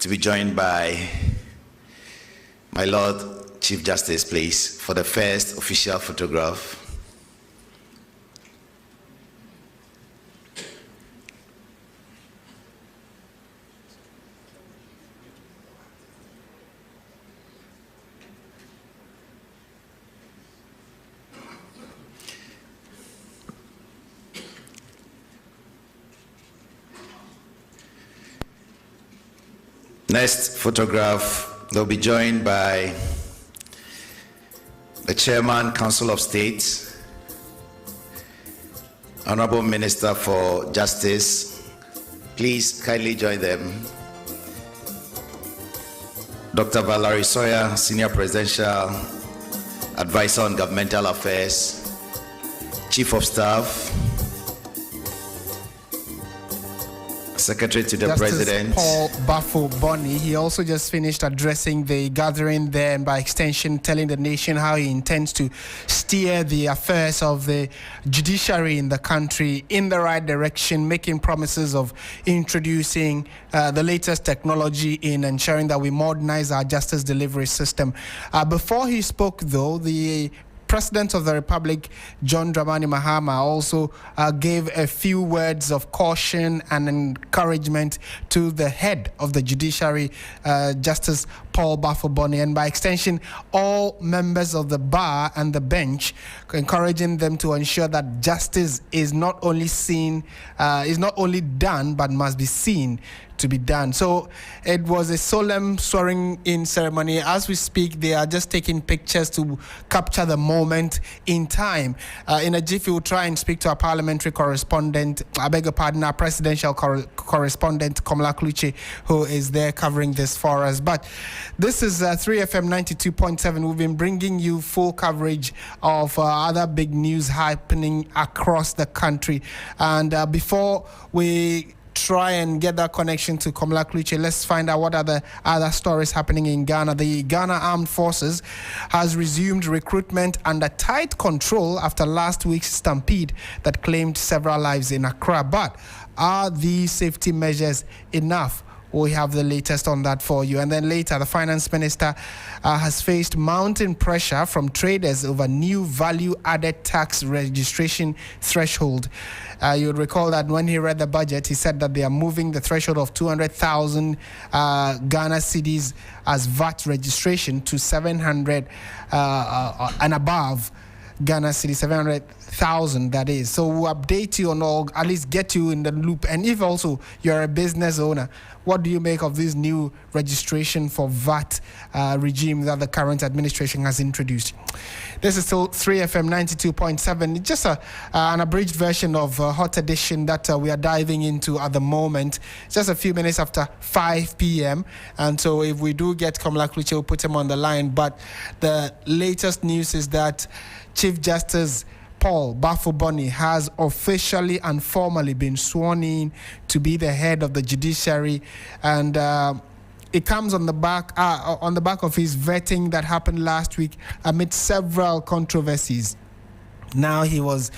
to be joined by my Lord Chief Justice, please, for the first official photograph. Next photograph, they'll be joined by the Chairman, Council of State, Honorable Minister for Justice. Please kindly join them. Dr. Valerie Sawyer, Senior Presidential Advisor on Governmental Affairs, Chief of Staff, Secretary to the Justice President. Paul Bafo-Boni, he also just finished addressing the gathering there and by extension telling the nation how he intends to steer the affairs of the judiciary in the country in the right direction, making promises of introducing the latest technology in ensuring that we modernize our justice delivery system. Before he spoke, though, the President of the Republic, John Dramani Mahama, also gave a few words of caution and encouragement to the head of the judiciary, Justice Paul Bafo-Boni, and by extension, all members of the bar and the bench, encouraging them to ensure that justice is not only done, but must be seen to be done. So it was a solemn swearing-in ceremony. As we speak, they are just taking pictures to capture the moment in time. In a jiffy, we'll try and speak to our parliamentary correspondent, I beg your pardon, our presidential correspondent, Komla Kluche, who is there covering this for us. But this is 3FM 92.7. We've been bringing you full coverage of other big news happening across the country. And before we try and get that connection to Komla Kluche, let's find out what are the other stories happening in Ghana. The Ghana Armed Forces has resumed recruitment under tight control after last week's stampede that claimed several lives in Accra. But are these safety measures enough? We have the latest on that for you. And then later, the finance minister has faced mounting pressure from traders over new value-added tax registration threshold. You would recall that when he read the budget, he said that they are moving the threshold of 200,000 Ghana cedis as VAT registration to 700 and above Ghana cedis, 700,000 that is. So we'll update you on all, at least get you in the loop. And if also you're a business owner, what do you make of this new registration for VAT regime that the current administration has introduced? This is still 3FM 92.7. It's just an abridged version of Hot Edition that we are diving into at the moment. It's just a few minutes after 5 p.m. And so if we do get Komla Kluche, we'll put him on the line. But the latest news is that Chief Justice Paul Bafo-Boni has officially and formally been sworn in to be the head of the judiciary, and it comes on the back of his vetting that happened last week amid several controversies. Now his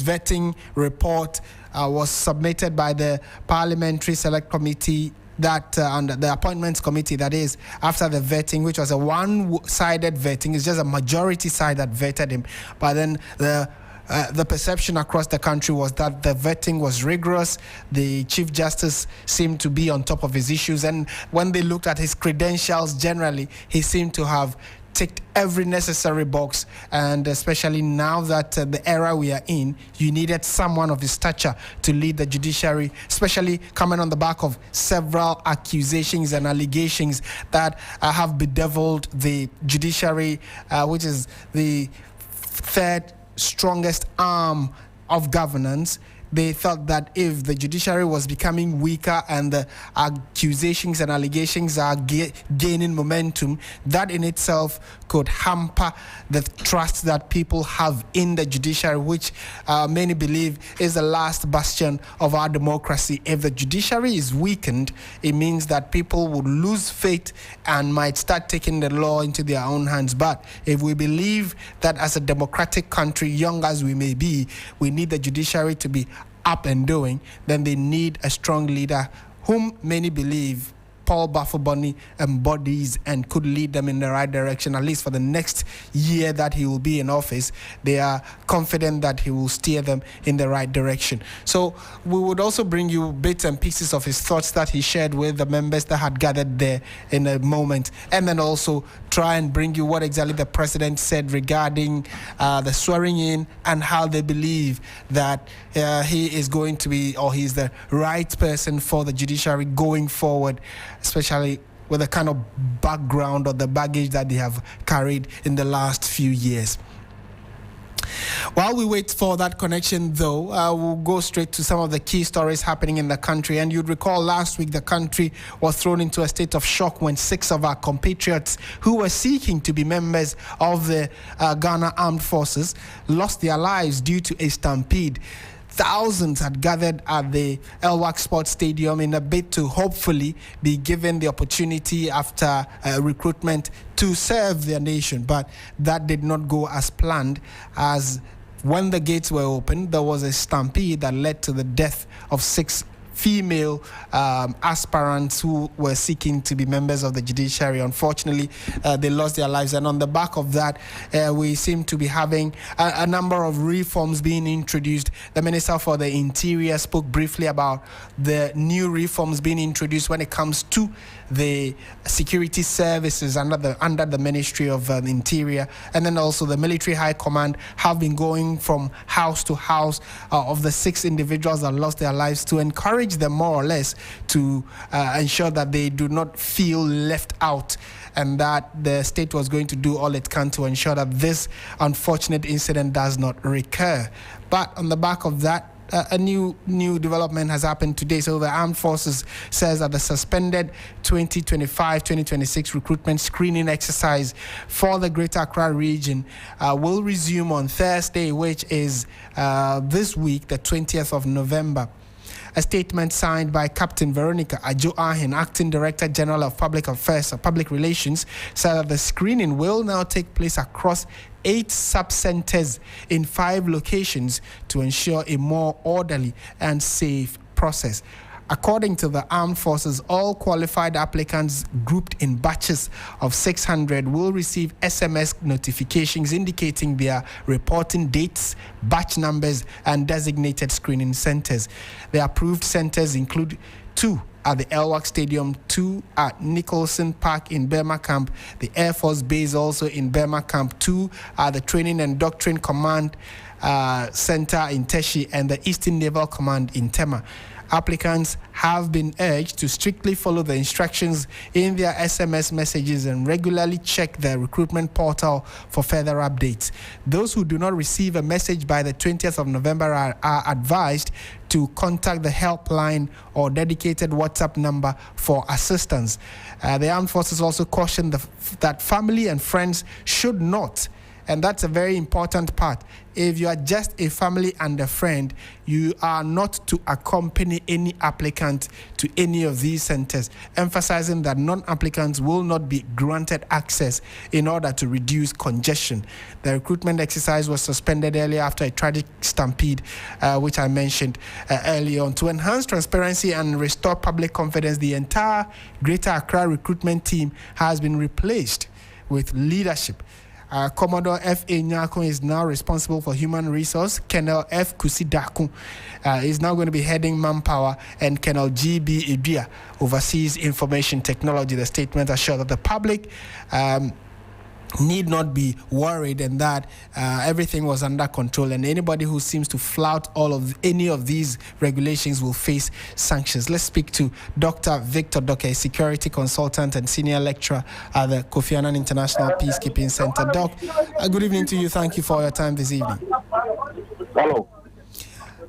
vetting report was submitted by the Parliamentary Select Committee that under the appointments committee, that is, after the vetting, which was a one-sided vetting. It's just a majority side that vetted him. But then the perception across the country was that the vetting was rigorous. The Chief Justice seemed to be on top of his issues. And when they looked at his credentials generally, he seemed to have ticked every necessary box, and especially now that the era we are in, you needed someone of his stature to lead the judiciary, especially coming on the back of several accusations and allegations that have bedeviled the judiciary, which is the third strongest arm of governance. They thought that if the judiciary was becoming weaker and the accusations and allegations are gaining momentum, that in itself could hamper the trust that people have in the judiciary, which many believe is the last bastion of our democracy. If the judiciary is weakened, it means that people would lose faith and might start taking the law into their own hands. But if we believe that as a democratic country, young as we may be, we need the judiciary to be up and doing, then they need a strong leader whom many believe Paul Bafoboni embodies and could lead them in the right direction, at least for the next year that he will be in office. They are confident that he will steer them in the right direction. So we would also bring you bits and pieces of his thoughts that he shared with the members that had gathered there in a moment, and then also try and bring you what exactly the president said regarding the swearing in and how they believe that he is going to be, or he's the right person for the judiciary going forward, especially with the kind of background or the baggage that they have carried in the last few years. While we wait for that connection, though, we'll go straight to some of the key stories happening in the country. And you'd recall last week the country was thrown into a state of shock when 6 of our compatriots who were seeking to be members of the Ghana Armed Forces lost their lives due to a stampede. Thousands had gathered at the Elwak Sports Stadium in a bid to hopefully be given the opportunity after recruitment to serve their nation. But that did not go as planned, as when the gates were opened, there was a stampede that led to the death of 6 female aspirants who were seeking to be members of the judiciary. Unfortunately, they lost their lives, and on the back of that, we seem to be having a number of reforms being introduced. The Minister for the Interior spoke briefly about the new reforms being introduced when it comes to the security services under the Ministry of Interior, and then also the Military High Command have been going from house to house of the 6 individuals that lost their lives to encourage them more or less to ensure that they do not feel left out, and that the state was going to do all it can to ensure that this unfortunate incident does not recur. But on the back of that, a new development has happened today. So the Armed Forces says that the suspended 2025-2026 recruitment screening exercise for the Greater Accra region will resume on Thursday, which is this week, the 20th of November. A statement signed by Captain Veronica Ajo-Ahin, Acting Director General of Public Affairs or Public Relations, said that the screening will now take place across 8 sub-centers in 5 locations to ensure a more orderly and safe process. According to the Armed Forces, all qualified applicants grouped in batches of 600 will receive SMS notifications indicating their reporting dates, batch numbers, and designated screening centers. The approved centers include 2 at the Elwak Stadium, 2 at Nicholson Park in Burma Camp, the Air Force Base also in Burma Camp, 2 at the Training and Doctrine Command Center in Teshi, and the Eastern Naval Command in Tema. Applicants have been urged to strictly follow the instructions in their SMS messages and regularly check the recruitment portal for further updates. Those who do not receive a message by the 20th of November are advised to contact the helpline or dedicated WhatsApp number for assistance. The Armed Forces also cautioned that family and friends should not, and that's a very important part. If you are just a family and a friend, you are not to accompany any applicant to any of these centers, emphasizing that non-applicants will not be granted access in order to reduce congestion. The recruitment exercise was suspended earlier after a tragic stampede, which I mentioned earlier on. To enhance transparency and restore public confidence, the entire Greater Accra recruitment team has been replaced with leadership. Commodore F.A. Nyako is now responsible for human resource. Colonel F. Kusi Daku is now going to be heading manpower, and Colonel G.B. Idria oversees information technology. The statement assured that the public need not be worried and that everything was under control, and anybody who seems to flout any of these regulations will face sanctions. Let's speak to Dr. Victor Doke, a security consultant and senior lecturer at the Kofi Annan International Peacekeeping Center. Doc, good evening to you. Thank you for your time this evening. Hello.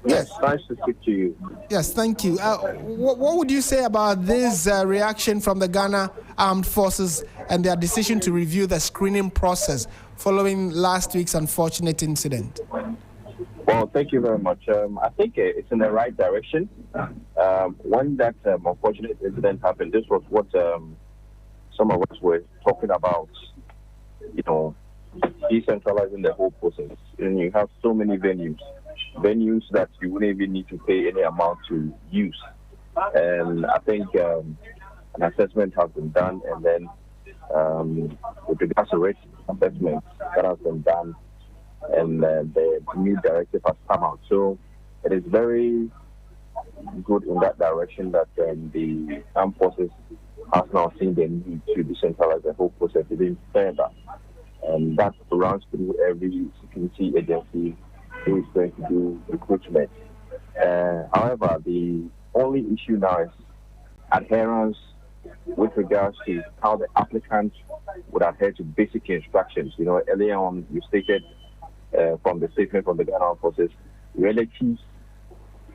Yes, nice to speak to you. Yes, thank you. What would you say about this reaction from the Ghana Armed Forces and their decision to review the screening process following last week's unfortunate incident? Well, thank you very much. I think it's in the right direction. When that unfortunate incident happened, this was what some of us were talking about, decentralizing the whole process. And you have so many venues that you wouldn't even need to pay any amount to use. And I think an assessment has been done, and then with regards to risk assessment that has been done, and the new directive has come out. So it is very good in that direction that the armed forces has now seen the need to decentralize the whole process even further. And that runs through every security agency who is going to do recruitment. However, the only issue now is adherence with regards to how the applicants would adhere to basic instructions. You know, earlier on you stated from the statement from the Ghana Armed Forces, relatives,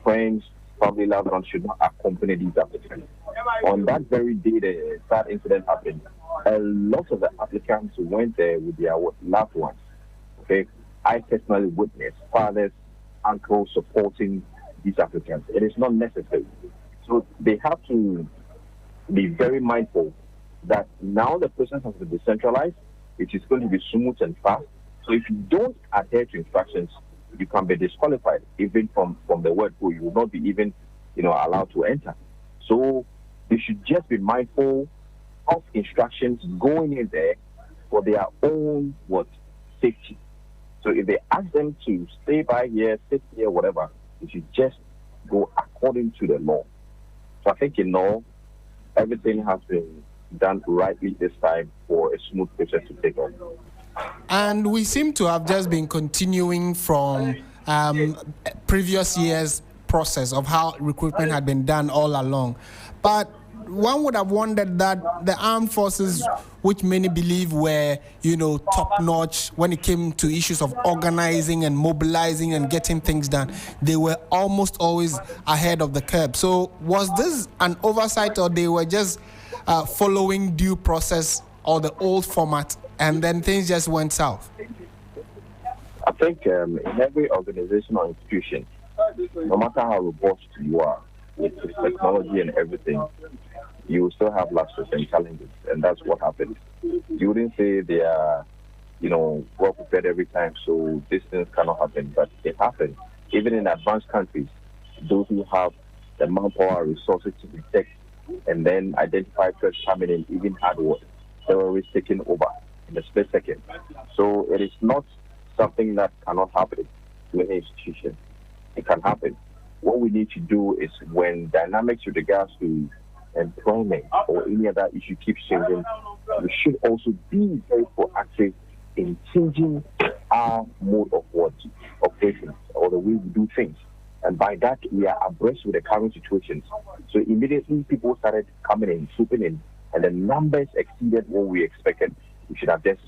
friends, family loved ones should not accompany these applicants. On that very day that incident happened, a lot of the applicants went there with their loved ones. Okay, I personally witnessed fathers, uncles supporting these applicants. It is not necessary. So they have to be very mindful that now the process has been decentralized. It is going to be smooth and fast. So if you don't adhere to instructions, you can be disqualified even from the word go. You will not be even, allowed to enter. So they should just be mindful of instructions going in there for their own safety. So if they ask them to stay by here, sit here, whatever, they should just go according to the law. So I think everything has been done rightly this time for a smooth process to take on. And we seem to have just been continuing from previous years' process of how recruitment had been done all along. But one would have wondered that the armed forces, which many believe were, top-notch when it came to issues of organizing and mobilizing and getting things done, they were almost always ahead of the curve. So was this an oversight, or they were just following due process or the old format, and then things just went south? I think in every organization or institution, no matter how robust you are with technology and everything, you will still have lapses and challenges, and that's what happened. You wouldn't say they are, well prepared every time, so these things cannot happen, but it happens. Even in advanced countries, those who have the manpower resources to detect and then identify threats coming in, even had terrorists taking over in a split second. So it is not something that cannot happen to any institution. It can happen. What we need to do is, when dynamics with regards to employment or any other issue keeps changing, we should also be very proactive in changing our mode of operations or the way we do things. And by that, we are abreast with the current situations. So immediately people started coming in, swooping in, and the numbers exceeded what we expected. We should have just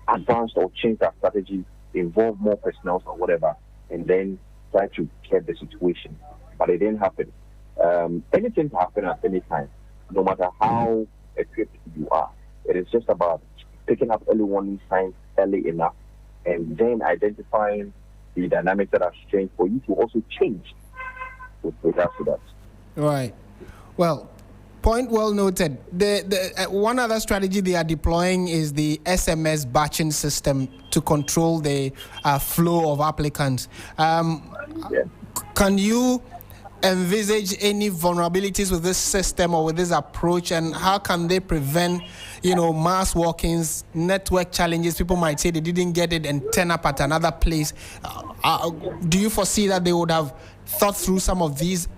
advanced or changed our strategy, involve more personnel or whatever, and then try to get the situation. But it didn't happen. Anything can happen at any time, no matter how equipped you are. It is just about picking up early warning signs early enough, and then identifying the dynamics that have changed for you to also change with regards to that. Right. Well, point well noted. The one other strategy they are deploying is the SMS batching system to control the flow of applicants. Can you envisage any vulnerabilities with this system or with this approach, and how can they prevent, mass walk-ins, network challenges? People might say they didn't get it and turn up at another place. Do you foresee that they would have thought through some of these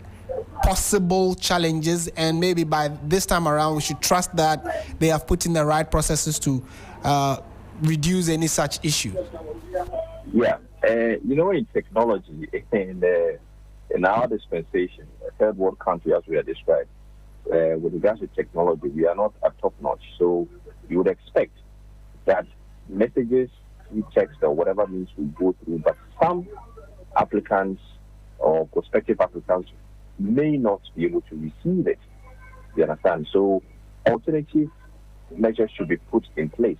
possible challenges, and maybe by this time around we should trust that they have put in the right processes to reduce any such issues? Yeah, in technology, in our dispensation, a third world country as we are described, with regards to technology, we are not at top notch. So you would expect that messages, text or whatever means will go through, but some applicants or prospective applicants may not be able to receive it. You understand? So alternative measures should be put in place.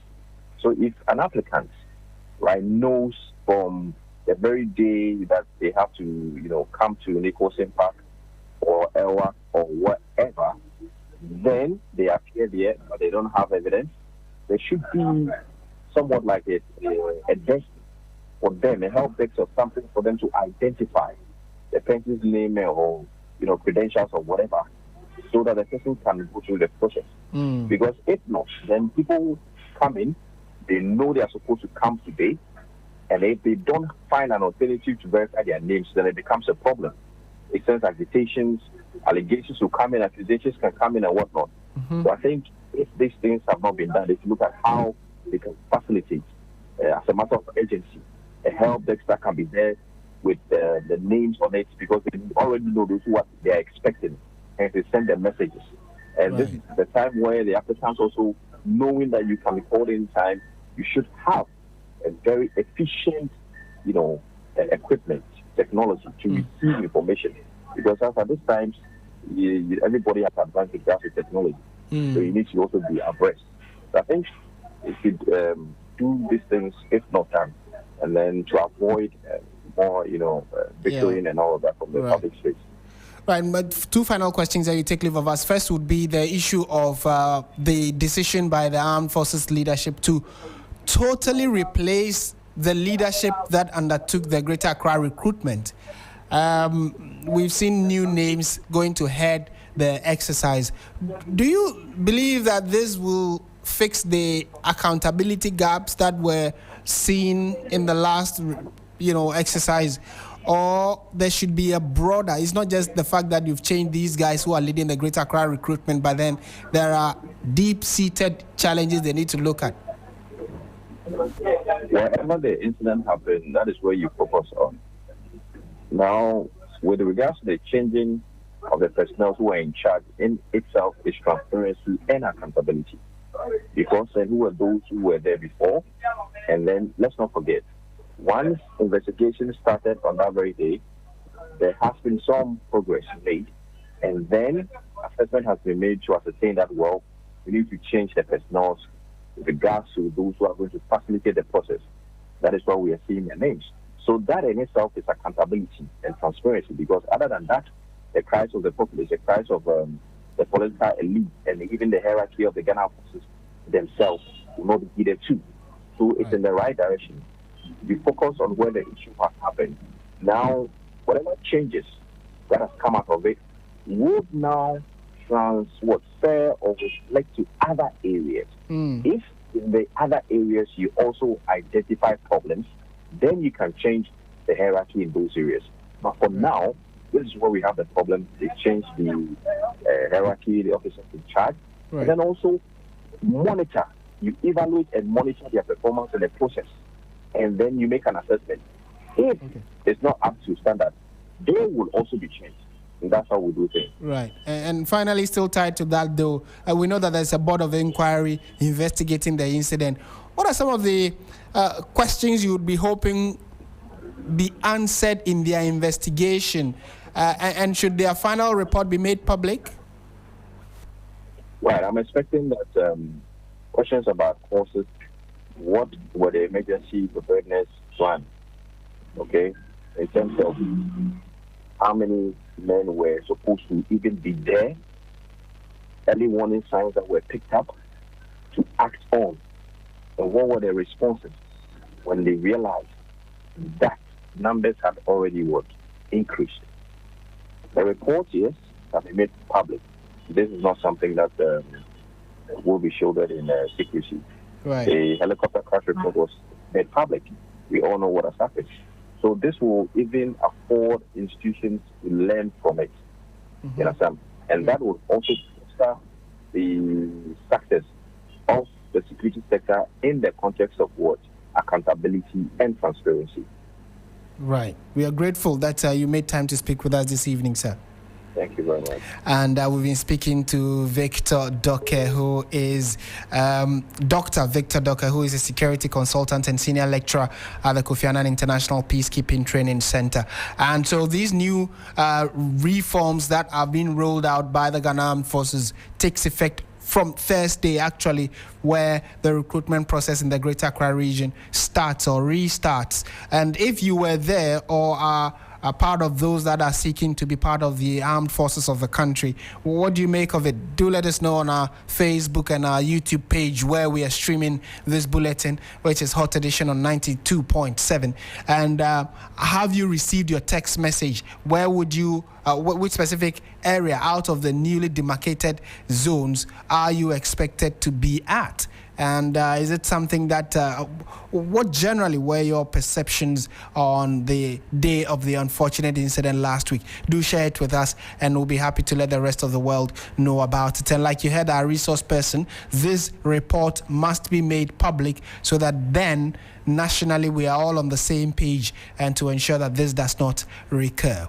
So if an applicant, knows from the very day that they have to, come to Nicholson Park or Elwa or whatever, then they appear there, but they don't have evidence, there should be somewhat like a desk for them, a help desk or something for them to identify the person's name or, credentials or whatever, so that the person can go through the process. Because if not, then people come in, they know they are supposed to come today, and if they don't find an alternative to verify their names, then it becomes a problem. It sends agitations, allegations will come in, accusations can come in and whatnot. So I think if these things have not been done, they should look at how they can facilitate, as a matter of urgency, a help desk that can be there with the names on it, because they already know this what they are expecting, and they send them messages. And this is the time where the applicants also, knowing that you can be called in time, you should have a very efficient, equipment, technology to receive information. Because at this time, everybody has advanced with technology. So you need to also be abreast. So I think you should do these things, if not done, and then to avoid more, bickering and all of that from the public space. Right, but two final questions that you take leave of us. First would be the issue of the decision by the armed forces leadership to totally replace the leadership that undertook the Greater Accra recruitment. We've seen new names going to head the exercise. Do you believe that this will fix the accountability gaps that were seen in the last, exercise? Or there should be a broader, it's not just the fact that you've changed these guys who are leading the Greater Accra recruitment, but then there are deep-seated challenges they need to look at. Wherever the incident happened, that is where you focus on. Now, with regards to the changing of the personnel who are in charge, in itself is transparency and accountability. Because who were those who were there before? And then let's not forget, once investigation started on that very day, there has been some progress made, and then assessment has been made to ascertain that, well, we need to change the personnel with regards to those who are going to facilitate the process. That is why we are seeing their names. So that in itself is accountability and transparency, because other than that, the cries of the populace, the cries of the political elite, and even the hierarchy of the Ghana forces themselves will not be heeded too. So it's in the right direction. We focus on where the issue has happened. Now, whatever changes that has come out of it would now transfer or reflect to other areas. If in the other areas you also identify problems, then you can change the hierarchy in those areas. But for now, this is where we have the problem. They change the hierarchy, the officers in charge, and then also monitor. You evaluate and monitor their performance in the process, and then you make an assessment. If it's not up to standard, they will also be changed. And that's how we do things. Right. And finally, still tied to that, though, we know that there's a board of inquiry investigating the incident. What are some of the questions you would be hoping be answered in their investigation? And should their final report be made public? Well, I'm expecting that questions about causes, what were the emergency preparedness plan, okay, in terms of how many men were supposed to even be there, early warning signs that were picked up to act on, and what were the responses when they realized that numbers had already increased. The report, yes, have been made public. This is not something that will be shouldered in secrecy. Right. The helicopter crash report was made public. We all know what has happened. So this will even afford institutions to learn from it. You understand? And that will also foster the success of the security sector in the context of what? Accountability and transparency. Right. We are grateful that you made time to speak with us this evening, sir. Thank you very much. And we've been speaking to Victor Dartey, who is Dr. Victor Dartey, who is a security consultant and senior lecturer at the Kofi Annan International Peacekeeping Training Center. And so these new reforms that are being rolled out by the Ghana Armed Forces takes effect from Thursday, actually, where the recruitment process in the Greater Accra region starts or restarts. And if you were there or are part of those that are seeking to be part of the armed forces of the country. What do you make of it? Do let us know on our Facebook and our YouTube page where we are streaming this bulletin, which is Hot Edition on 92.7. And have you received your text message? Where would you, which specific area out of the newly demarcated zones are you expected to be at? And is it something that, what generally were your perceptions on the day of the unfortunate incident last week? Do share it with us, and we'll be happy to let the rest of the world know about it. And like you heard our resource person, this report must be made public so that then nationally we are all on the same page and to ensure that this does not recur.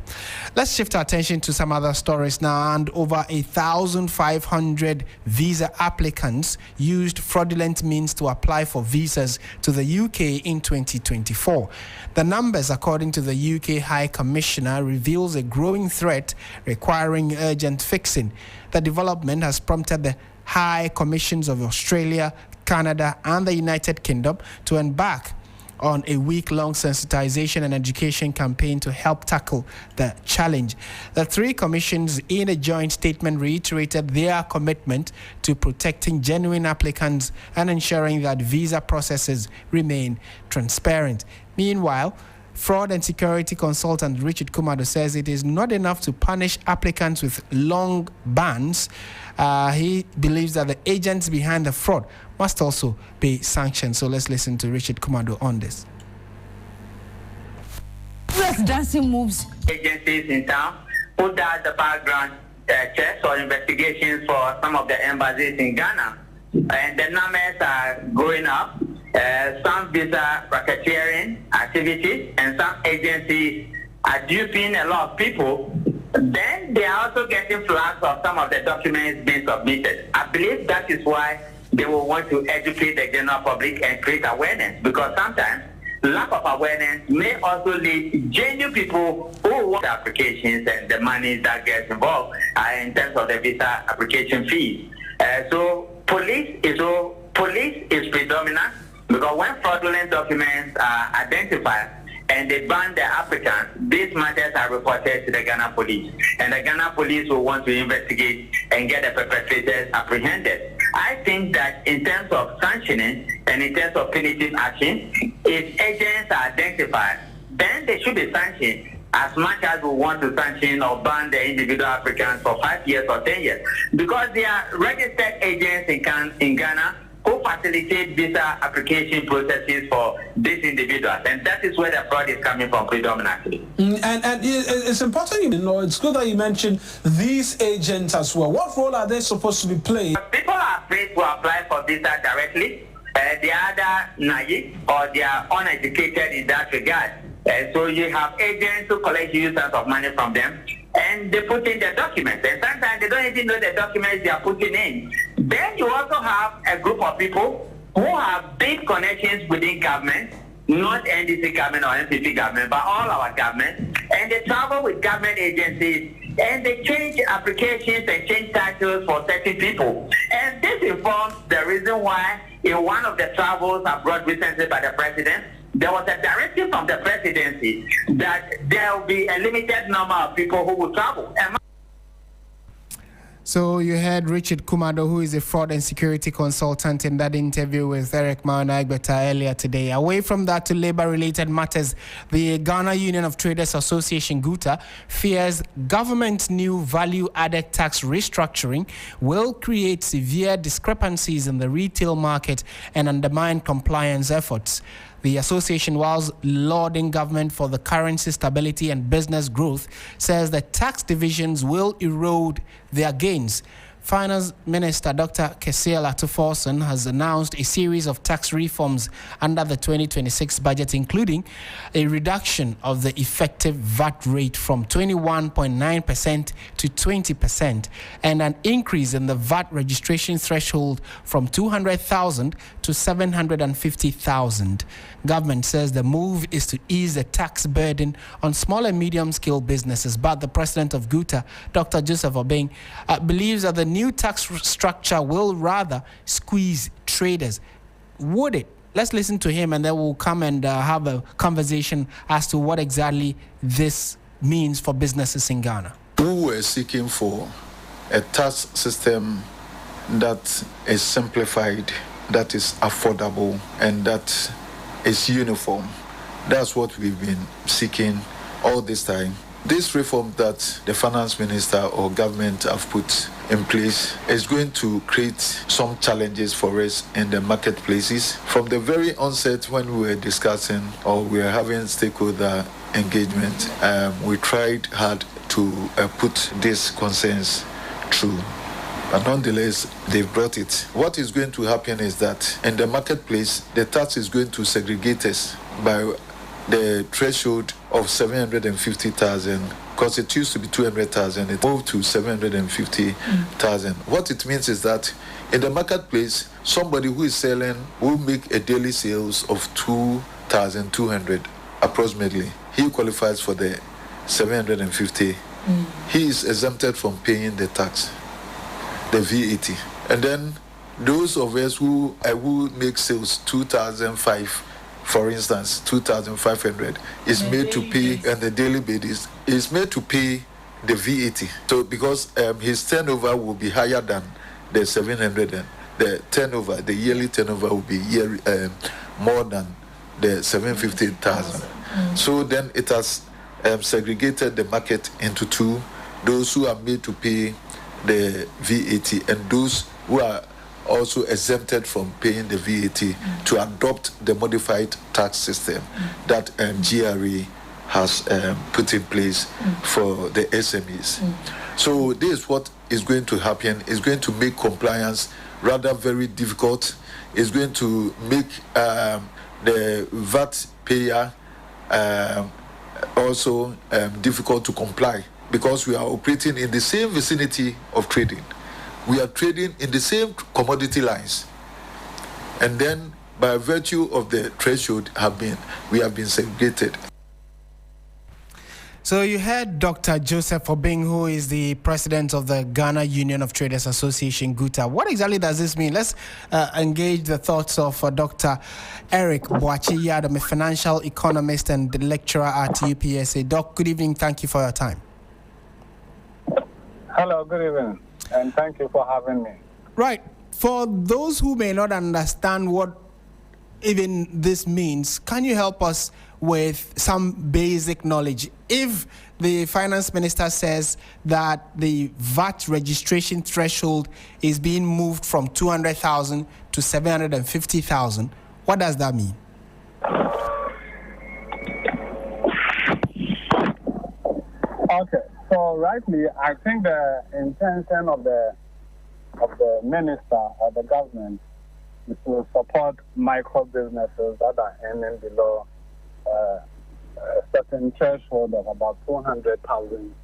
Let's shift our attention to some other stories now. And over 1,500 visa applicants used fraudulent means to apply for visas to the UK in 2024. The numbers, according to the UK High Commissioner, reveals a growing threat requiring urgent fixing. The development has prompted the High Commissions of Australia, Canada, and the United Kingdom to embark on a week-long sensitization and education campaign to help tackle the challenge. The three commissions, in a joint statement, reiterated their commitment to protecting genuine applicants and ensuring that visa processes remain transparent. Meanwhile, fraud and security consultant Richard Kumado says it is not enough to punish applicants with long bans. He believes that the agents behind the fraud must also be sanctioned. So let's listen to Richard Kumado on this. Dancing moves. Agencies in town who does the background checks or investigations for some of the embassies in Ghana. And the numbers are going up. Some visa racketeering activities and some agencies are duping a lot of people. Then they are also getting flags of some of the documents being submitted. I believe that is why they will want to educate the general public and create awareness, because sometimes lack of awareness may also lead genuine people who want applications and the money that gets involved in terms of the visa application fees. So police is predominant, because when fraudulent documents are identified and they ban the applicants, these matters are reported to the Ghana police. And the Ghana police will want to investigate and get the perpetrators apprehended. I think that in terms of sanctioning and in terms of punitive action, if agents are identified, then they should be sanctioned as much as we want to sanction or ban the individual applicants for 5 years or 10 years. Because they are registered agents in Ghana who facilitate visa application processes for these individuals, and that is where the fraud is coming from predominantly. And it's important, it's good that you mentioned these agents as well. What role are they supposed to be playing? People are afraid to apply for visa directly. They are either naive or they are uneducated in that regard. So you have agents who collect huge sums of money from them, and they put in the documents, and sometimes they don't even know the documents they are putting in. Then you also have a group of people who have big connections within government, not NDC government or NPP government, but all our government, and they travel with government agencies, and they change applications and change titles for certain people. And this informs the reason why in one of the travels abroad recently by the president, there was a directive from the presidency that there will be a limited number of people who will travel. So you heard Richard Kumado, who is a fraud and security consultant, in that interview with Eric Maunaigbeta earlier today. Away from that, to labor-related matters, the Ghana Union of Traders Association, GUTA, fears government's new value-added tax restructuring will create severe discrepancies in the retail market and undermine compliance efforts. The association, whilst lauding government for the currency stability and business growth, says the tax divisions will erode their gains. Finance Minister Dr. Kesiel Atuforsen has announced a series of tax reforms under the 2026 budget, including a reduction of the effective VAT rate from 21.9% to 20% and an increase in the VAT registration threshold from 200,000 to 750,000. Government says the move is to ease the tax burden on small and medium-scale businesses, but the president of GUTA, Dr. Joseph Obeng, believes that the new tax structure will rather squeeze traders. Would it? Let's listen to him, and then we'll come and have a conversation as to what exactly this means for businesses in Ghana? We were seeking for a tax system that is simplified, that is affordable, and that is uniform. That's what we've been seeking all this time. This reform that the finance minister or government have put in place is going to create some challenges for us in the marketplaces. From the very onset when we were discussing or we were having stakeholder engagement, we tried hard to put these concerns through. But nonetheless, they've brought it. What is going to happen is that in the marketplace, the tax is going to segregate us by the threshold of 750,000, because it used to be 200,000, it moved to 750,000. What it means is that in the marketplace, somebody who is selling will make a daily sales of 2,200 approximately. He qualifies for the 750. He is exempted from paying the tax, the VAT. And then those of us who make sales 2,005, for instance, 2,500 is made to pay on the daily basis, is made to pay the VAT. So because his turnover will be higher than the 700, and the turnover, the yearly turnover will be more than the 750,000. So then it has segregated the market into two: those who are made to pay the VAT and those who are also exempted from paying the VAT to adopt the modified tax system that GRA has put in place for the SMEs. So this is what is going to happen. It's going to make compliance rather very difficult. It's going to make the VAT payer also difficult to comply, because we are operating in the same vicinity of trading. We are trading in the same commodity lines. And then by virtue of the threshold we have been segregated. So you heard Dr. Joseph Obing, who is the president of the Ghana Union of Traders Association, GUTA. What exactly does this mean? Let's engage the thoughts of Dr. Eric Boachi-Yadom, a financial economist and lecturer at UPSA. Doc, good evening. Thank you for your time. Hello, good evening, and thank you for having me. Right. For those who may not understand what even this means, can you help us with some basic knowledge? If the finance minister says that the VAT registration threshold is being moved from 200,000 to 750,000, what does that mean? Okay, so rightly, I think the intention of the minister or the government is to support micro businesses that are earning below a certain threshold of about 200,000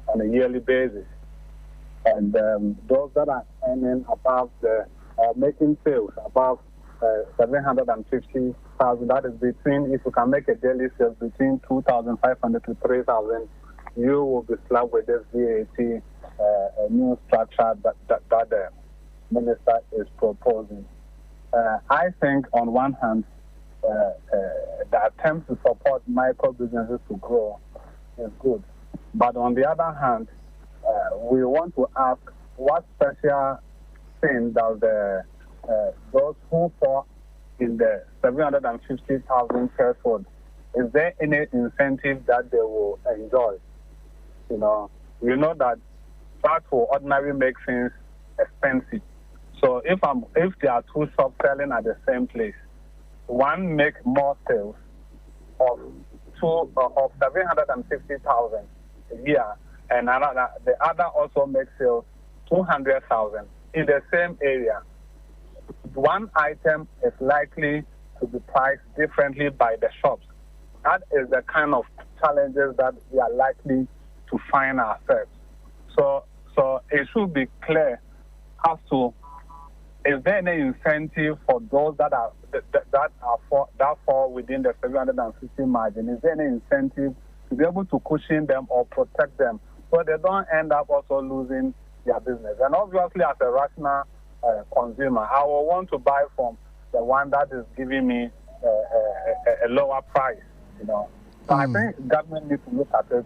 on a yearly basis, and those that are earning above making sales above 750,000, that is between, if you can make a daily sales between 2,500 to 3,000, you will be slapped with this VAT a new structure that the minister is proposing. I think on one hand, the attempt to support micro businesses to grow is good, but on the other hand, we want to ask what special thing does those who fall in the 750,000 threshold, is there any incentive that they will enjoy? You know that that will ordinarily make things expensive. So if there are two shops selling at the same place, one make more sales of 750,000 a year, and the other also makes sales 200,000 in the same area. One item is likely to be priced differently by the shops. That is the kind of challenges that we are likely to find ourselves. So it should be clear as to, is there any incentive for those that fall within the 750 margin? Is there any incentive to be able to cushion them or protect them so they don't end up also losing their business? And obviously, as a rational consumer, I will want to buy from the one that is giving me a lower price, So I think government needs to look at it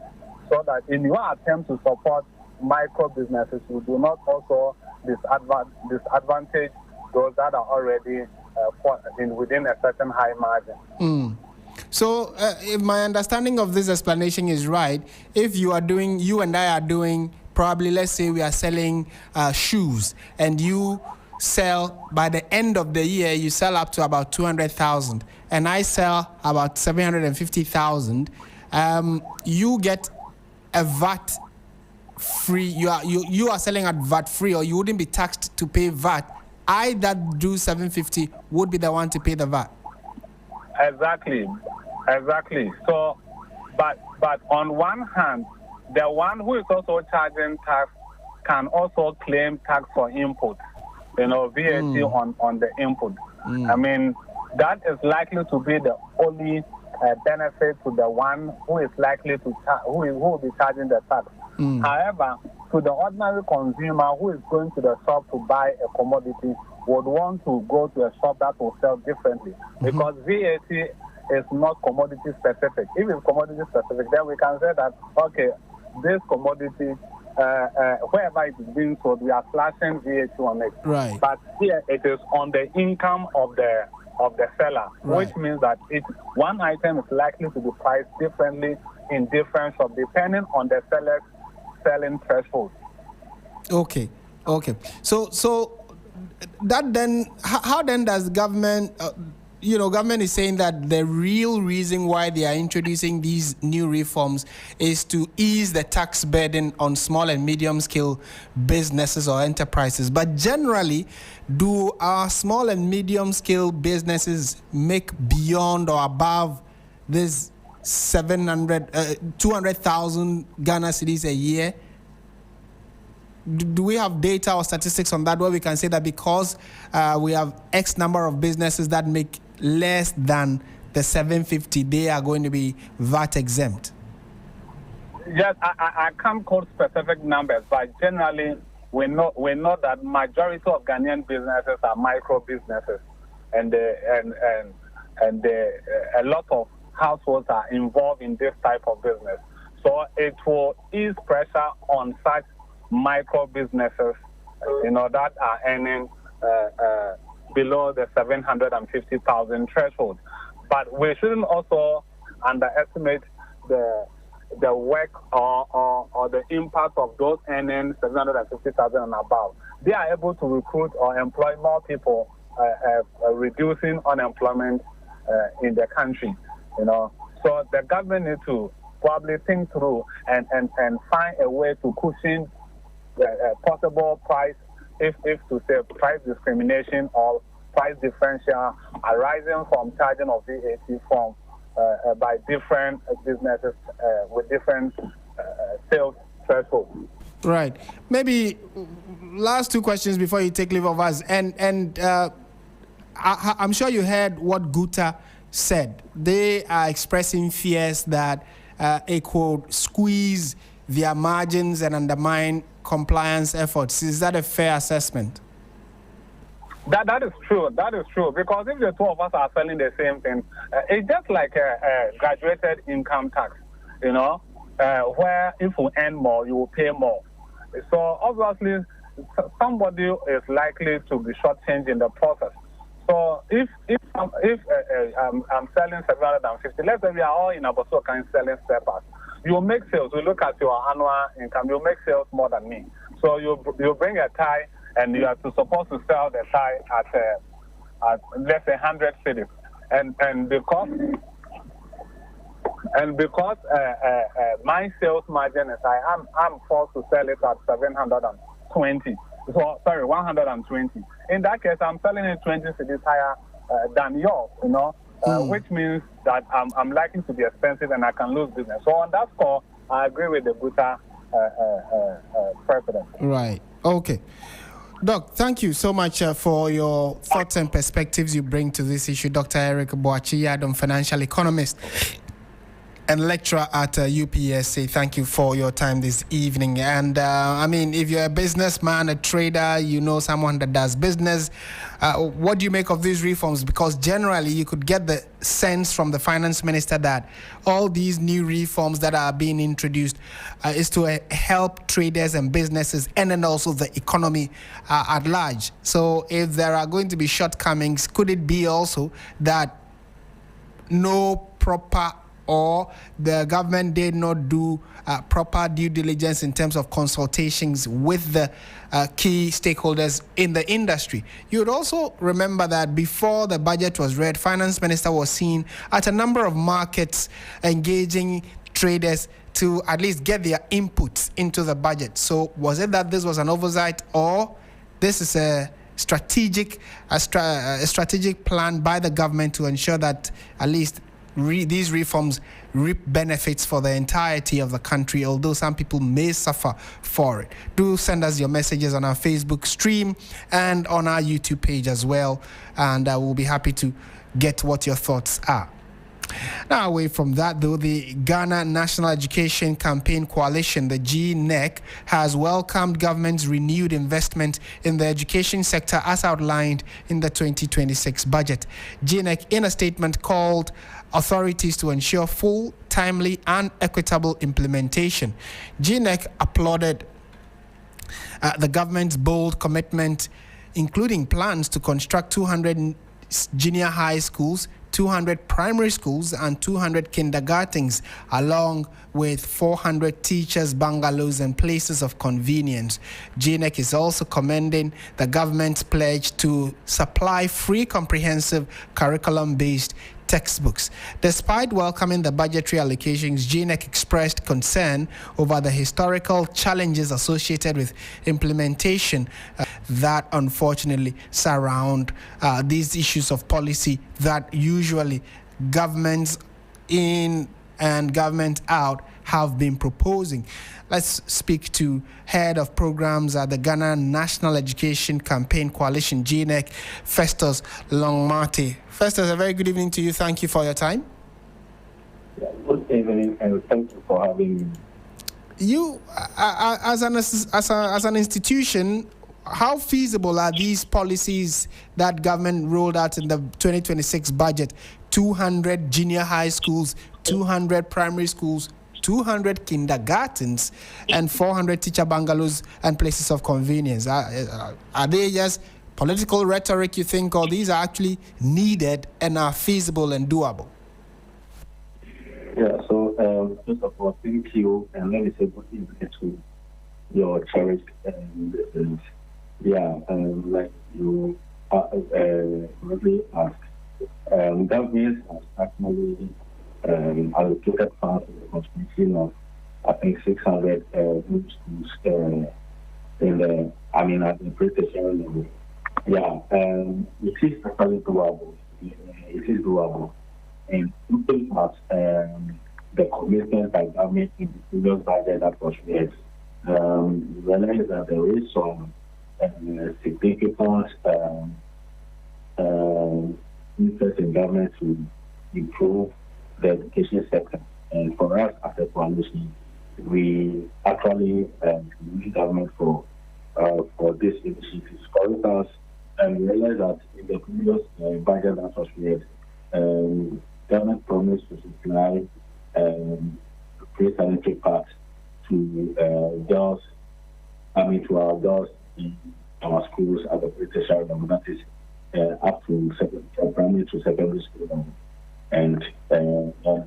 so that in your attempt to support micro businesses, you do not also disadvantage those that are already within a certain high margin. So, if my understanding of this explanation is right, if you and I are doing, probably, let's say we are selling shoes, and you sell, by the end of the year, you sell up to about 200,000, and I sell about 750,000, you get a VAT free, you are selling at VAT free, or you wouldn't be taxed to pay VAT. I that do 750 would be the one to pay the VAT. Exactly. So, but on one hand, the one who is also charging tax can also claim tax for input, VAT on the input. I mean, that is likely to be the only benefit to the one who is likely to who will be charging the tax. However, to the ordinary consumer who is going to the shop to buy a commodity, would want to go to a shop that will sell differently, because VAT is not commodity specific. If it's commodity specific, then we can say that, okay, this commodity, wherever it is being sold, we are slashing VAT on it. Right. But here it is on the income of the seller, right, which means that one item is likely to be priced differently in different shops depending on the seller's selling threshold. Okay. So that then, how then does government? Government is saying that the real reason why they are introducing these new reforms is to ease the tax burden on small and medium scale businesses or enterprises. But generally, do our small and medium scale businesses make beyond or above this 200,000 Ghana cedis a year? Do we have data or statistics on that where we can say that because we have X number of businesses that make less than the 750, they are going to be VAT exempt? Yes, I can't quote specific numbers, but generally we know that majority of Ghanaian businesses are micro businesses, and a lot of households are involved in this type of business. So it will ease pressure on such micro businesses, that are earning below the 750,000 threshold. But we shouldn't also underestimate the work or the impact of those earning 750,000 and above. They are able to recruit or employ more people, reducing unemployment in the country. So the government needs to probably think through and find a way to cushion the possible price, if to say price discrimination or price differential arising from charging of VAT from by different businesses with different sales thresholds. Right. Maybe last two questions before you take leave of us. And I'm sure you heard what Guta said. They are expressing fears that it could squeeze their margins and undermine compliance efforts. Is that a fair assessment? That is true. That is true. Because if the two of us are selling the same thing, it's just like a graduated income tax, where if you earn more, you will pay more. So obviously, somebody is likely to be shortchanged in the process. So if I'm selling 750, let's say we are all in Abosokan selling spare parts. You make sales. We look at your annual income. You make sales more than me. So you bring a tie, and you are supposed to sell the tie at let's say 100 cedis, and because my sales margin is high, I'm forced to sell it at 720. So sorry, 120. In that case, I'm selling it 20 cedis higher than yours. Which means that I'm likely to be expensive and I can lose business. So on that score, I agree with the Buta president. Right. Okay. Doc, thank you so much for your thoughts and perspectives you bring to this issue. Dr. Eric Boakye-Yiadom, financial economist and lecturer at UPSA. Thank you for your time this evening. And I mean, if you're a businessman, a trader, you know someone that does business, what do you make of these reforms? Because generally, you could get the sense from the finance minister that all these new reforms that are being introduced is to help traders and businesses and then also the economy at large. So if there are going to be shortcomings, could it be also that no proper or the government did not do proper due diligence in terms of consultations with the key stakeholders in the industry? You would also remember that before the budget was read, Finance Minister was seen at a number of markets engaging traders to at least get their inputs into the budget. So was it that this was an oversight, or this is a strategic plan by the government to ensure that at least these reforms reap benefits for the entirety of the country, although some people may suffer for it? Do send us your messages on our Facebook stream and on our YouTube page as well, and we'll be happy to get what your thoughts are. Now, away from that, though, the Ghana National Education Campaign Coalition, the GNEC, has welcomed government's renewed investment in the education sector as outlined in the 2026 budget. GNEC, in a statement, called authorities to ensure full, timely, and equitable implementation. GNEC applauded the government's bold commitment, including plans to construct 200 junior high schools, 200 primary schools and 200 kindergartens, along with 400 teachers' bungalows and places of convenience. GNEC is also commending the government's pledge to supply free comprehensive curriculum-based textbooks. Despite welcoming the budgetary allocations, GNEC expressed concern over the historical challenges associated with implementation that unfortunately surround these issues of policy that usually governments in and government out have been proposing. Let's speak to Head of Programs at the Ghana National Education Campaign Coalition, GNEC, Festus Longmate. Festus, a very good evening to you. Thank you for your time. Good evening, and thank you for having me. You, as an institution, how feasible are these policies that government rolled out in the 2026 budget? 200 junior high schools, 200 primary schools, 200 kindergartens, and 400 teacher bungalows and places of convenience. Are they just political rhetoric, you think, or these are actually needed and are feasible and doable? Yeah, so first of all, thank you, and let me say good evening to your cherished listeners. Like you already asked, government has actually allocated funds for the construction of, I think, 600 new schools at the British level. It is actually doable. It is doable. And looking at the commitment by government in the previous budget that was made, we realize that there is some significant interest in government to improve the education sector. And for us as a coalition, we actually need government for this initiative. For instance, we realize that in the previous budget that was made, government promised to supply free sanitary pads to our girls in our schools at the British level, that is up to primary to secondary school level. And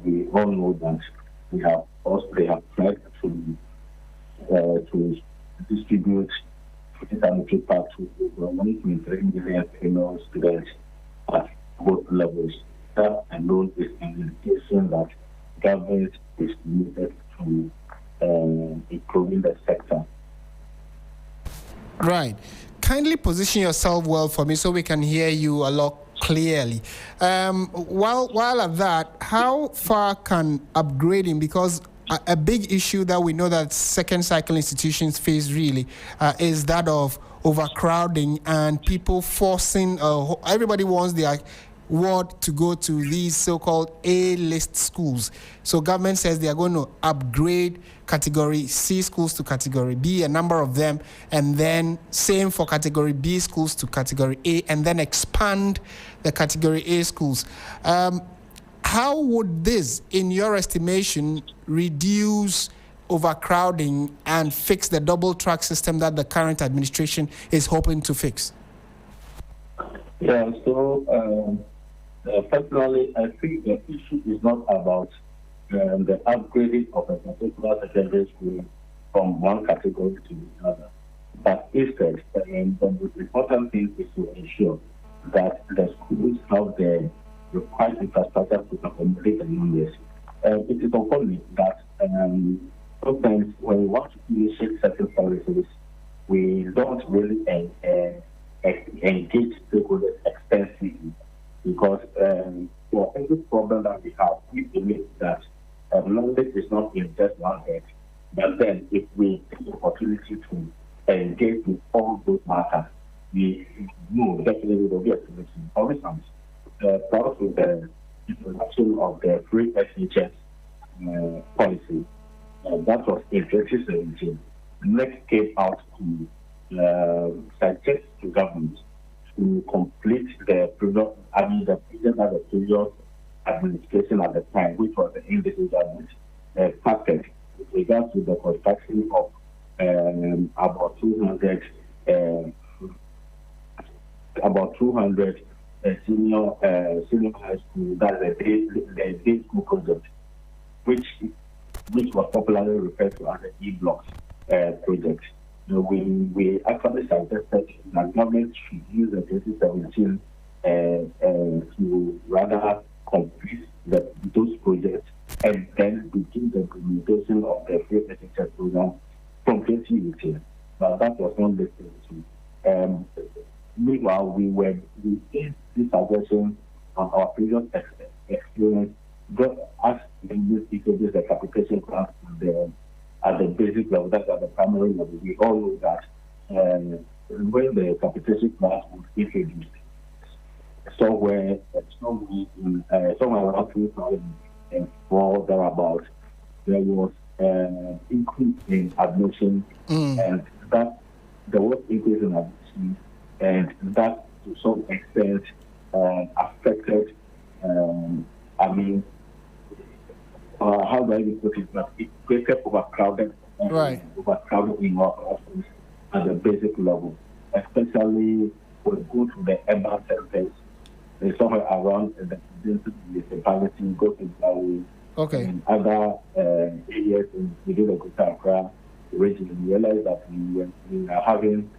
we all know that they have tried to distribute free sanitary pads to over 1.3 million female students at both levels. That alone is an indication that government is committed to improving the sector. Right. Kindly position yourself well for me so we can hear you a lot clearly. While at that, how far can upgrading, because a big issue that we know that second cycle institutions face really is that of overcrowding and people forcing, everybody wants their ward to go to these so-called A-list schools. So government says they are going to upgrade category C schools to category B, a number of them, and then same for category B schools to category A, and then expand the category A schools. How would this, in your estimation, reduce overcrowding and fix the double track system that the current administration is hoping to fix? Yeah, so personally, I think the issue is not about the upgrading of a particular secondary school from one category to the other, but instead, the most important thing is to ensure that the schools have the required infrastructure to accommodate the numbers. It is unfortunate that sometimes when we want to initiate certain policies, we don't really engage stakeholders extensively, because for every problem that we have, we believe that knowledge is not in just one head. But then, if we take the opportunity to engage with all those matters, we know definitely there will be a solution. For instance, part of the introduction of the free SHS policy that was in 2017, next came out to suggest to government to complete the previous administration at the time, which was the English government, started with regards to the construction of about 200 senior high school, that's the day school project, which was popularly referred to as the E-Blocks project. So we actually suggested that government should use the 2017 to rather complete those projects and then begin the implementation of the free education program from 2018. But that was not listened to. Meanwhile, we faced this suggestion on our previous experience, just as in this because the capitation class at the basic level, that's at the primary level. We all know that when the capitation class was introduced, somewhere around 2004, thereabout, there was increase in admission, and that there was increase in admission, and that to some extent affected. How do I put it? That it created overcrowding in our office at the basic level, especially when we go to the urban centers. Somewhere around the municipality, go to Blaui, and other areas within the Greater Accra region. We realized that we are having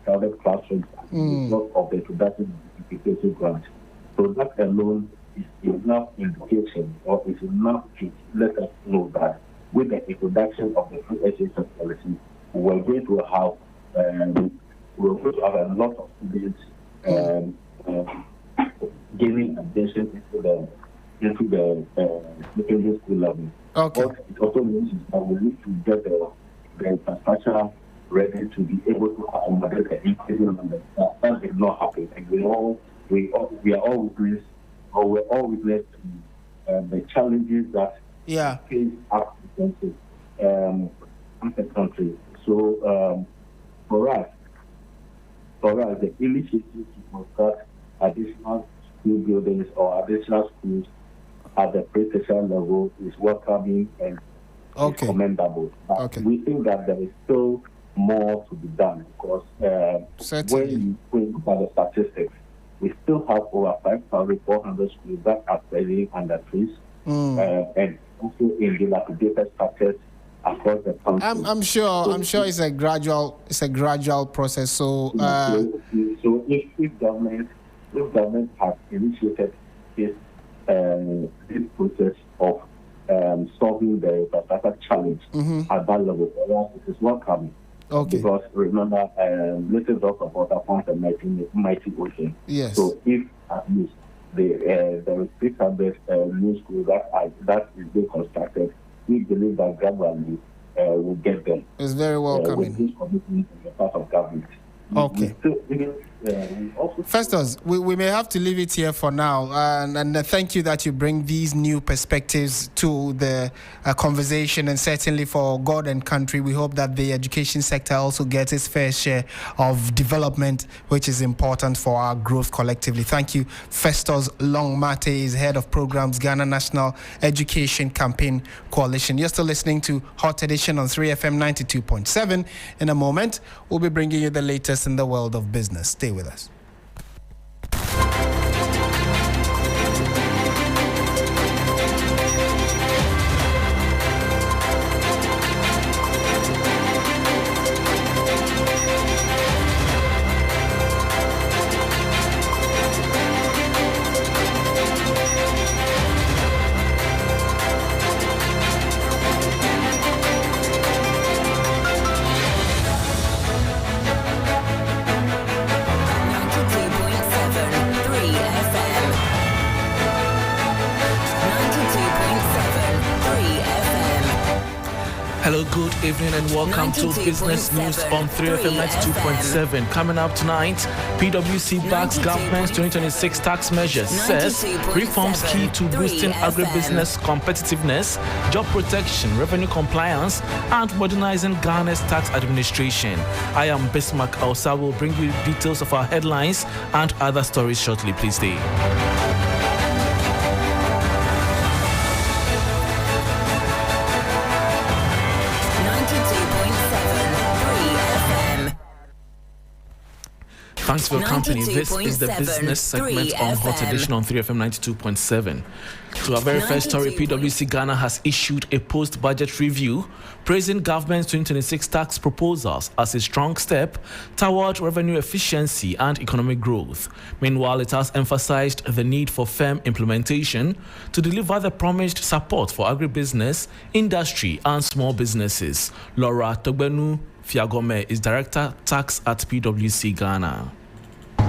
crowded classrooms because of the introduction of the education grant. So that alone is enough indication, or is enough to let us know that with the introduction of the free education policy, we're going to have a lot of students gaining attention into the secondary school level. Okay. But it also means that we need to get the infrastructure ready to be able to accommodate the increasing numbers. That did not happen, and we're all witness to the challenges that face up as a country. So for us, the initiative to construct additional school buildings or additional schools at the pre-tertiary level is welcoming and is commendable. But we think that there is still more to be done, because when you look at the statistics, we still have over 5,400 schools that are failing under trees, and also in dilapidated structures across the country. I'm sure it's a gradual process. So if government has initiated this process of solving the infrastructure challenge at that level, it is welcome. Because remember, little drops of water forms a mighty ocean. Yes. So if at least there is 600 new schools that is being constructed, we believe that gradually we'll get them. It's very welcoming. With this commitment on the part of government. Okay. Festus, we may have to leave it here for now, and thank you that you bring these new perspectives to the conversation, and certainly for God and country, we hope that the education sector also gets its fair share of development, which is important for our growth collectively. Thank you. Festus Longmate is head of programs, Ghana National Education Campaign Coalition. You're still listening to Hot Edition on 3FM 92.7. In a moment, we'll be bringing you the latest in the world of business. Stay with us. Hello, good evening and welcome to Business News on 3FM 92.7. Coming up tonight, PwC backs government's 2026 tax measures, says reforms key to boosting agribusiness competitiveness, job protection, revenue compliance, and modernizing Ghana's tax administration. I am Bismarck Elsa. Will bring you details of our headlines and other stories shortly. Please stay. Thanks for your company. This is the business segment on Hot Edition on 3FM 92.7. To our very first story, PwC Ghana has issued a post-budget review praising government's 2026 tax proposals as a strong step toward revenue efficiency and economic growth. Meanwhile, it has emphasized the need for firm implementation to deliver the promised support for agribusiness, industry, and small businesses. Laura Togbenu Fiagome is Director Tax at PwC Ghana.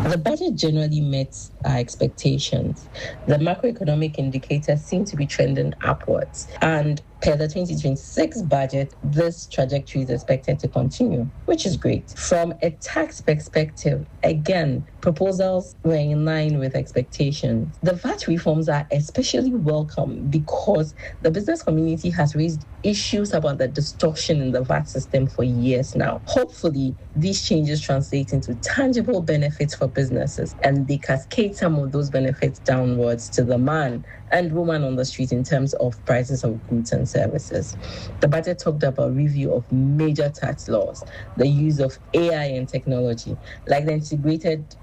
The budget generally met our expectations. The macroeconomic indicators seem to be trending upwards. And per the 2026 budget, this trajectory is expected to continue, which is great. From a tax perspective, again, proposals were in line with expectations. The VAT reforms are especially welcome because the business community has raised issues about the distortion in the VAT system for years now. Hopefully, these changes translate into tangible benefits for businesses, and they cascade some of those benefits downwards to the man and woman on the street in terms of prices of goods and services. The budget talked about review of major tax laws, the use of AI and technology, like the integrated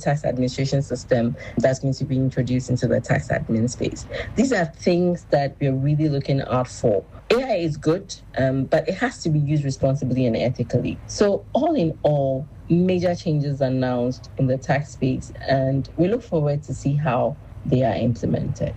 tax administration system that's going to be introduced into the tax admin space. These are things that we're really looking out for. AI is good, but it has to be used responsibly and ethically. So all in all, major changes announced in the tax space, and we look forward to see how they are implemented.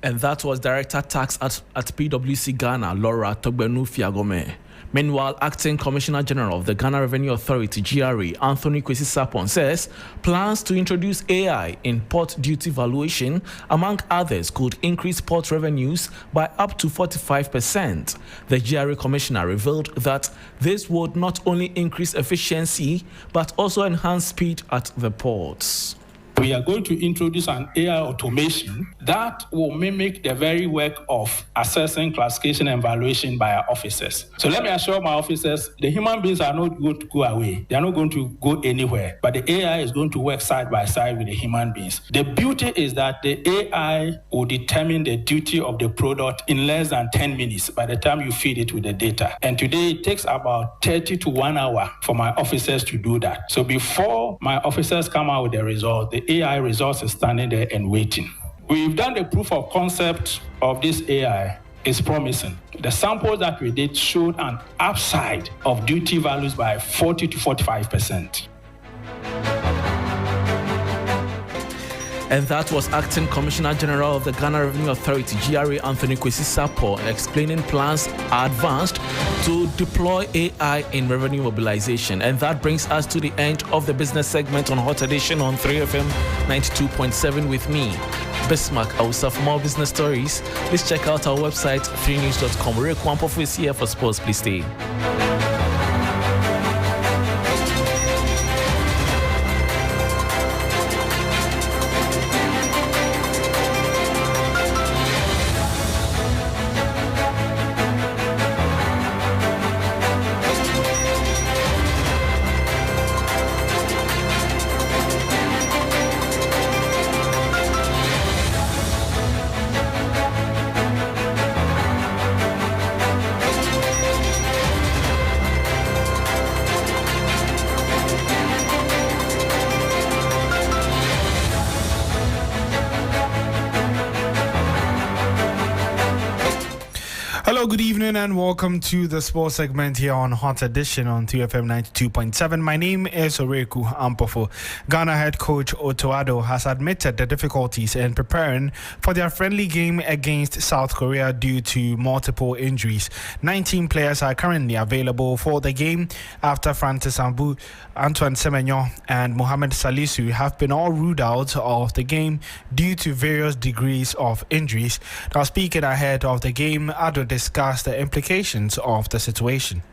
And that was Director Tax at PwC Ghana, Laura Togbenu Fiagome. Meanwhile, Acting Commissioner General of the Ghana Revenue Authority, GRA, Anthony Kwesi Sapon, says plans to introduce AI in port duty valuation, among others, could increase port revenues by up to 45%. The GRA Commissioner revealed that this would not only increase efficiency, but also enhance speed at the ports. We are going to introduce an AI automation that will mimic the very work of assessing, classification, and evaluation by our officers. So let me assure my officers, the human beings are not going to go away. They are not going to go anywhere. But the AI is going to work side by side with the human beings. The beauty is that the AI will determine the duty of the product in less than 10 minutes by the time you feed it with the data. And today it takes about 30 to 1 hour for my officers to do that. So before my officers come out with the result, the AI results is standing there and waiting. We've done the proof of concept of this AI. Is promising. The samples that we did showed an upside of duty values by 40 to 45%. And that was Acting Commissioner General of the Ghana Revenue Authority, GRA, Anthony Kwesi Sapon, explaining plans are advanced to deploy AI in revenue mobilization. And that brings us to the end of the business segment on Hot Edition on 3FM 92.7 with me, Bismarck Elsa. For more business stories, please check out our website, 3news.com. Ray Kwampofo is here for sports. Please stay. afternoon and welcome to the sports segment here on Hot Edition on 3FM 92.7. My name is Oreku Ampofo. Ghana head coach Otto Addo has admitted the difficulties in preparing for their friendly game against South Korea due to multiple injuries. 19 players are currently available for the game after Francis Ambu, Antoine Semenyo and Mohamed Salisu have been all ruled out of the game due to various degrees of injuries. Now, speaking ahead of the game, Addo discussed the implications of the situation.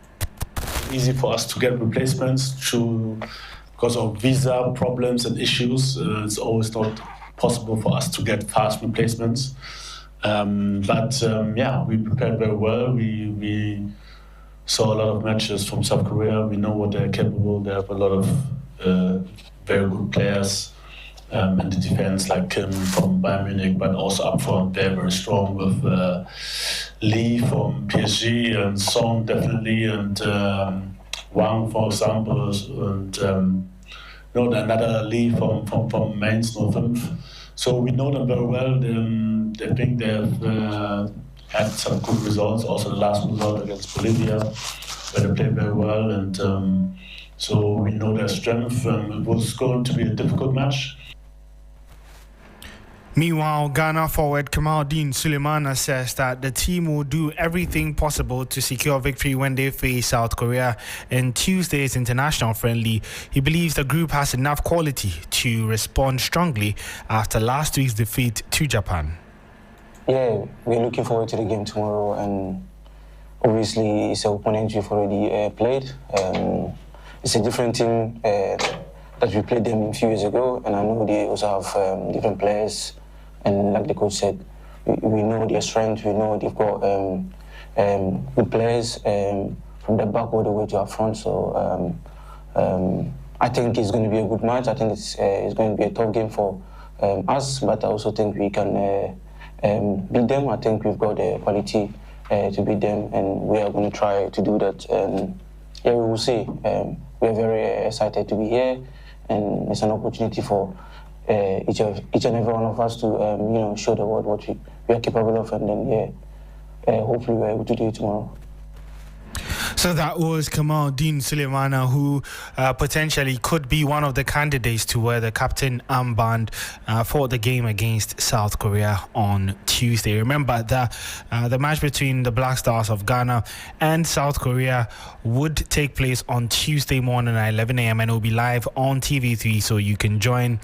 Easy for us to get replacements because of visa problems and issues. It's always not possible for us to get fast replacements. But we prepared very well. We saw a lot of matches from South Korea. We know what they're capable. They have a lot of very good players. In the defense, like Kim from Bayern Munich, but also up front, they're very strong with Lee from PSG and Son definitely, and Wang, for example, and another Lee from Mainz 05. So we know them very well. I think they've had some good results. Also, the last result against Bolivia, where they played very well, and so we know their strength. It was going to be a difficult match. Meanwhile, Ghana forward Kamaldeen Sulemana says that the team will do everything possible to secure victory when they face South Korea in Tuesday's international friendly. He believes the group has enough quality to respond strongly after last week's defeat to Japan. Yeah, we're looking forward to the game tomorrow, and obviously it's an opponent we've already played. It's a different team that we played them a few years ago, and I know they also have different players. And like the coach said, we know their strength. We know they've got good players from the back all the way to our front. So I think it's going to be a good match. I think it's going to be a tough game for us, but I also think we can beat them. I think we've got the quality to beat them, and we are going to try to do that. And we will see. We're very excited to be here, and it's an opportunity for each and every one of us to show the world what we are capable of, and then hopefully we're able to do it tomorrow. So that was Kamaldeen Sulemana, who potentially could be one of the candidates to wear the captain armband for the game against South Korea on Tuesday. Remember that the match between the Black Stars of Ghana and South Korea would take place on Tuesday morning at 11 a.m. and it will be live on TV3, so you can join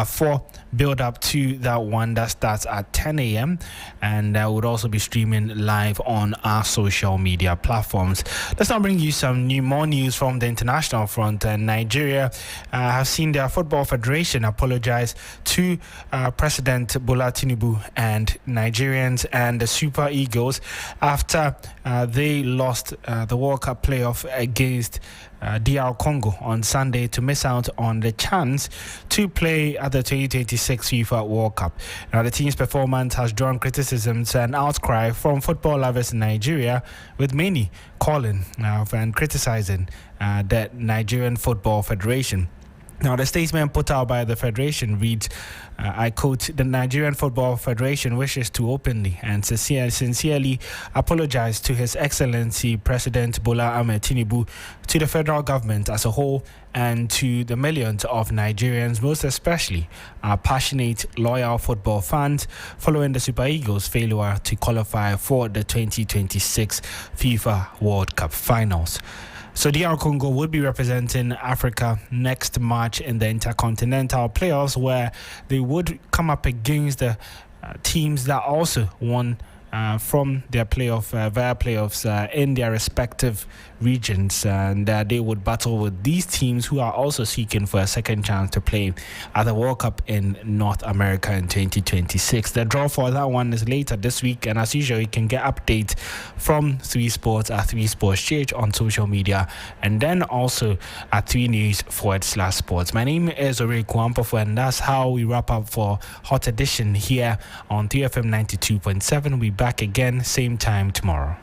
for build up to that one that starts at 10 a.m. and would also be streaming live on our social media platforms. Let's now bring you some more news from the international front. Nigeria have seen their football federation apologize to President Bola Tinubu and Nigerians and the Super Eagles after they lost the World Cup playoff against DR Congo on Sunday to miss out on the chance to play at the 2026 FIFA World Cup. Now, the team's performance has drawn criticisms and outcry from football lovers in Nigeria, with many calling and criticizing the Nigerian Football Federation. Now, the statement put out by the federation reads, I quote, "The Nigerian Football Federation wishes to openly and sincerely apologize to His Excellency President Bola Ahmed Tinubu, to the federal government as a whole, and to the millions of Nigerians, most especially our passionate, loyal football fans, following the Super Eagles' failure to qualify for the 2026 FIFA World Cup finals." So DR Congo would be representing Africa next March in the Intercontinental Playoffs, where they would come up against the teams that also won from their via playoffs in their respective regions, and they would battle with these teams who are also seeking for a second chance to play at the World Cup in North America in 2026. The draw for that one is later this week, and as usual, you can get updates from 3 Sports at 3 Sports Church on social media, and then also at 3 News/sports. My name is Ore Kwampofo, and that's how we wrap up for Hot Edition here on 3FM 92.7. We'll be back again same time tomorrow.